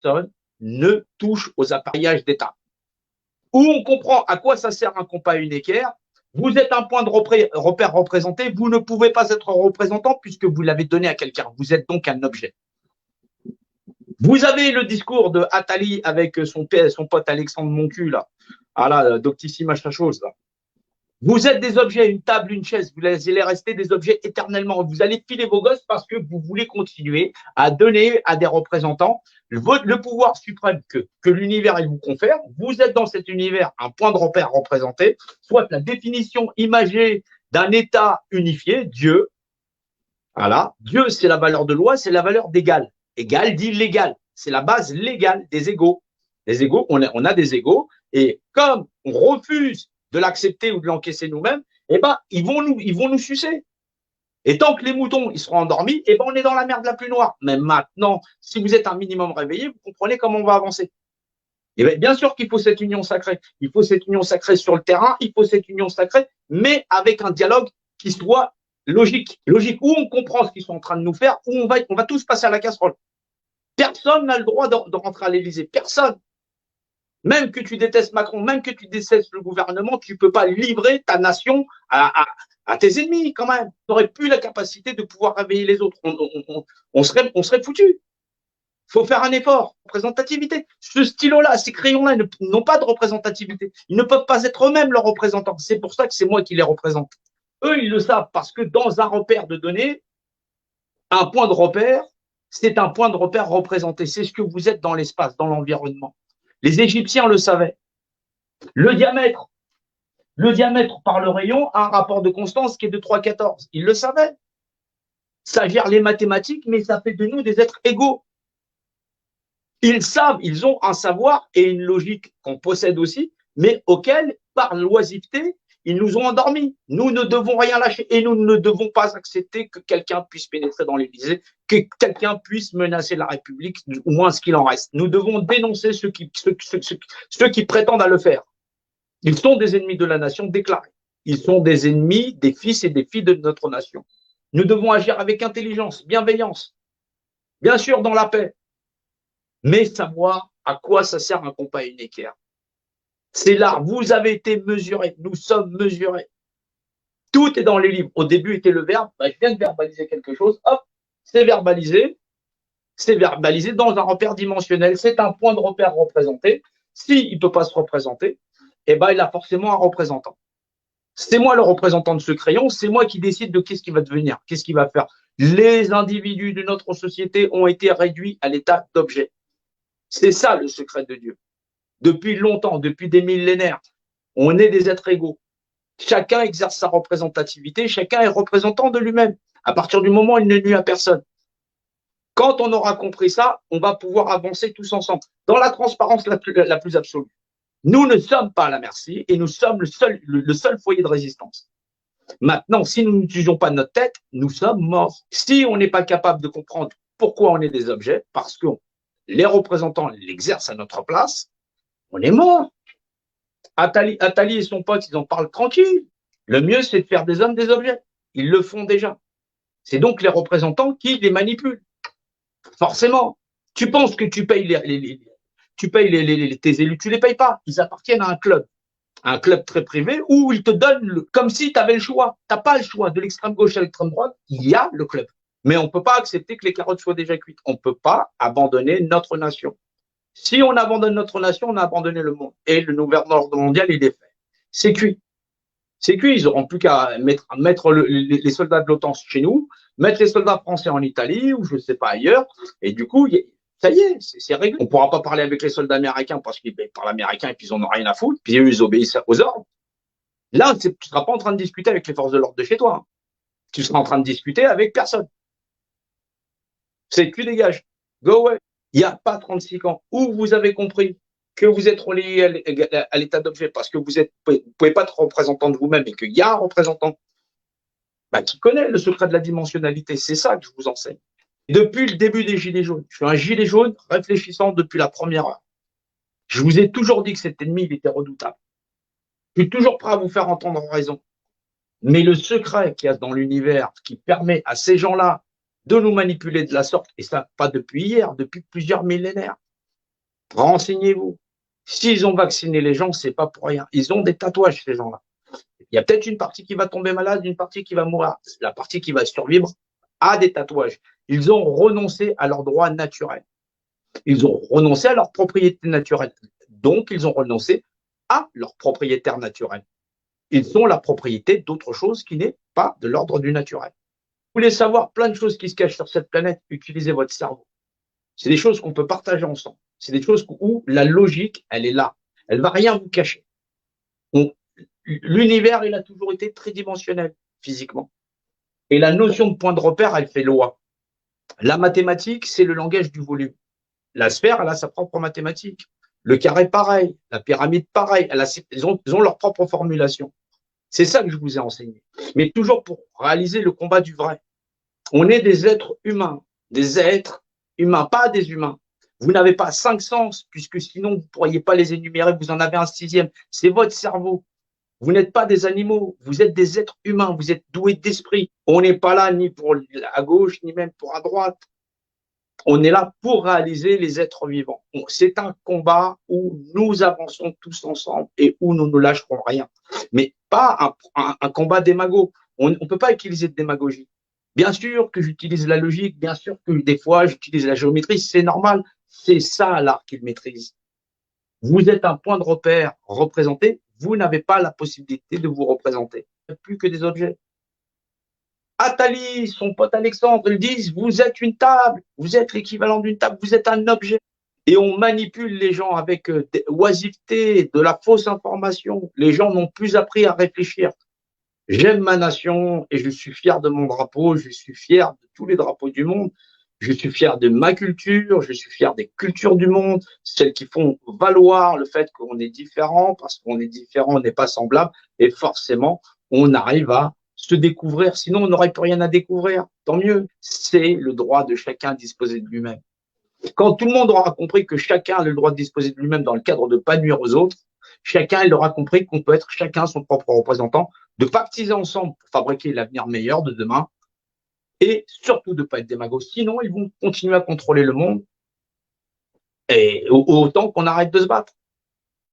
personne ne touche aux appareillages d'État. Où on comprend à quoi ça sert un compas unitaire. Vous êtes un point de repère représenté, vous ne pouvez pas être représentant puisque vous l'avez donné à quelqu'un. Vous êtes donc un objet. Vous avez le discours de Attali avec son pote Alexandre Moncu, là. Ah là, Doctissima chose, là. Vous êtes des objets, une table, une chaise, vous allez rester des objets éternellement. Vous allez filer vos gosses parce que vous voulez continuer à donner à des représentants le pouvoir suprême que l'univers vous confère. Vous êtes dans cet univers un point de repère représenté, soit la définition imagée d'un État unifié, Dieu. Voilà, Dieu, c'est la valeur de loi, c'est la valeur d'égal. Égal dit légal, c'est la base légale des égaux. Les égaux, on a des égaux, et comme on refuse de l'accepter ou de l'encaisser nous-mêmes, eh ben, ils vont nous sucer. Et tant que les moutons ils seront endormis, eh ben, on est dans la merde la plus noire. Mais maintenant, si vous êtes un minimum réveillé, vous comprenez comment on va avancer. Et bien sûr qu'il faut cette union sacrée. Il faut cette union sacrée sur le terrain, il faut cette union sacrée, mais avec un dialogue qui soit logique, où on comprend ce qu'ils sont en train de nous faire, où on va tous passer à la casserole. Personne n'a le droit de rentrer à l'Élysée. Personne. Même que tu détestes Macron, même que tu détestes le gouvernement, tu ne peux pas livrer ta nation à tes ennemis quand même. Tu n'aurais plus la capacité de pouvoir réveiller les autres. On serait foutus. Il faut faire un effort. Représentativité. Ce stylo-là, ces crayons-là n'ont pas de représentativité. Ils ne peuvent pas être eux-mêmes leurs représentants. C'est pour ça que c'est moi qui les représente. Eux, ils le savent parce que dans un repère de données, un point de repère, c'est un point de repère représenté. C'est ce que vous êtes dans l'espace, dans l'environnement. Les Égyptiens le savaient. Le diamètre par le rayon a un rapport de constance qui est de 3,14. Ils le savaient. Ça gère les mathématiques, mais ça fait de nous des êtres égaux. Ils savent, ils ont un savoir et une logique qu'on possède aussi, mais auquel, par l'oisiveté, ils nous ont endormis. Nous ne devons rien lâcher et nous ne devons pas accepter que quelqu'un puisse pénétrer dans l'Élysée, que quelqu'un puisse menacer la République, au moins ce qu'il en reste. Nous devons dénoncer ceux qui prétendent à le faire. Ils sont des ennemis de la nation déclarés. Ils sont des ennemis des fils et des filles de notre nation. Nous devons agir avec intelligence, bienveillance, bien sûr dans la paix, mais savoir à quoi ça sert un compas unitaire. C'est là, vous avez été mesurés, nous sommes mesurés. Tout est dans les livres. Au début était le verbe, je viens de verbaliser quelque chose, hop, c'est verbalisé dans un repère dimensionnel, c'est un point de repère représenté. S'il ne peut pas se représenter, eh ben, il a forcément un représentant. C'est moi le représentant de ce crayon, c'est moi qui décide de qu'est-ce qui va devenir, qu'est-ce qu'il va faire. Les individus de notre société ont été réduits à l'état d'objet. C'est ça le secret de Dieu. Depuis longtemps, depuis des millénaires, on est des êtres égaux. Chacun exerce sa représentativité, chacun est représentant de lui-même. À partir du moment où il ne nuit à personne. Quand on aura compris ça, on va pouvoir avancer tous ensemble, dans la transparence la plus absolue. Nous ne sommes pas à la merci et nous sommes le seul foyer de résistance. Maintenant, si nous n'utilisions pas notre tête, nous sommes morts. Si on n'est pas capable de comprendre pourquoi on est des objets, parce que les représentants l'exercent à notre place, on est mort. Attali et son pote, ils en parlent tranquille. Le mieux, c'est de faire des hommes des objets. Ils le font déjà. C'est donc les représentants qui les manipulent. Forcément. Tu penses que tu payes tes élus, tu ne les payes pas. Ils appartiennent à un club très privé où ils te donnent, comme si tu avais le choix. Tu n'as pas le choix. De l'extrême gauche à l'extrême droite, il y a le club. Mais on ne peut pas accepter que les carottes soient déjà cuites. On ne peut pas abandonner notre nation. Si on abandonne notre nation, on a abandonné le monde. Et le nouvel ordre mondial, il est fait. C'est cuit. C'est cuit. Ils n'auront plus qu'à mettre les soldats de l'OTAN chez nous, mettre les soldats français en Italie ou je ne sais pas ailleurs. Et du coup, ça y est, c'est réglé. On ne pourra pas parler avec les soldats américains parce qu'ils parlent américain et puis ils n'en ont rien à foutre. Puis eux, ils obéissent aux ordres. Là, tu ne seras pas en train de discuter avec les forces de l'ordre de chez toi. Hein. Tu seras en train de discuter avec personne. C'est tu dégages. Go away. Il n'y a pas 36 ans où vous avez compris que vous êtes relié à l'état d'objet parce que vous ne pouvez pas être représentant de vous-même et qu'il y a un représentant qui connaît le secret de la dimensionnalité. C'est ça que je vous enseigne. Depuis le début des Gilets jaunes, je suis un gilet jaune réfléchissant depuis la première heure. Je vous ai toujours dit que cet ennemi, il était redoutable. Je suis toujours prêt à vous faire entendre raison. Mais le secret qu'il y a dans l'univers qui permet à ces gens-là de nous manipuler de la sorte, et ça pas depuis hier, depuis plusieurs millénaires, Renseignez-vous. S'ils ont vacciné les gens, c'est pas pour rien. Ils ont des tatouages, ces gens-là. Il y a peut-être une partie qui va tomber malade, une partie qui va mourir. La partie qui va survivre a des tatouages. Ils ont renoncé à leurs droits naturels. Ils ont renoncé à leur propriété naturelle. Donc, ils ont renoncé à leur propriétaire naturel. Ils sont la propriété d'autre chose qui n'est pas de l'ordre du naturel. Vous voulez savoir plein de choses qui se cachent sur cette planète, utilisez votre cerveau. C'est des choses qu'on peut partager ensemble. C'est des choses où la logique, elle est là. Elle ne va rien vous cacher. L'univers, il a toujours été tridimensionnel physiquement. Et la notion de point de repère, elle fait loi. La mathématique, c'est le langage du volume. La sphère, elle a sa propre mathématique. Le carré, pareil. La pyramide, pareil. Ils ont leur propre formulation. C'est ça que je vous ai enseigné. Mais toujours pour réaliser le combat du vrai. On est des êtres humains. Des êtres humains, pas des humains. Vous n'avez pas 5 sens, puisque sinon, vous ne pourriez pas les énumérer. Vous en avez un 6e. C'est votre cerveau. Vous n'êtes pas des animaux, vous êtes des êtres humains, vous êtes doués d'esprit. On n'est pas là ni pour à gauche, ni même pour à droite. On est là pour réaliser les êtres vivants. C'est un combat où nous avançons tous ensemble et où nous ne lâcherons rien. Mais pas un combat démago. On ne peut pas utiliser de démagogie. Bien sûr que j'utilise la logique, bien sûr que des fois j'utilise la géométrie, c'est normal. C'est ça l'art qu'il maîtrise. Vous êtes un point de repère représenté, vous n'avez pas la possibilité de vous représenter. Plus que des objets. Atali, son pote Alexandre, ils disent, vous êtes une table, vous êtes l'équivalent d'une table, vous êtes un objet. Et on manipule les gens avec des oisiveté, de la fausse information. Les gens n'ont plus appris à réfléchir. J'aime ma nation et je suis fier de mon drapeau, je suis fier de tous les drapeaux du monde. Je suis fier de ma culture, je suis fier des cultures du monde, celles qui font valoir le fait qu'on est différent, parce qu'on est différent, on n'est pas semblable, et forcément, on arrive à se découvrir, sinon on n'aurait plus rien à découvrir. Tant mieux, c'est le droit de chacun de disposer de lui-même. Quand tout le monde aura compris que chacun a le droit de disposer de lui-même dans le cadre de ne pas nuire aux autres, chacun il aura compris qu'on peut être chacun son propre représentant, de pactiser ensemble pour fabriquer l'avenir meilleur de demain, et surtout de ne pas être démagogues. Sinon, ils vont continuer à contrôler le monde et autant qu'on arrête de se battre.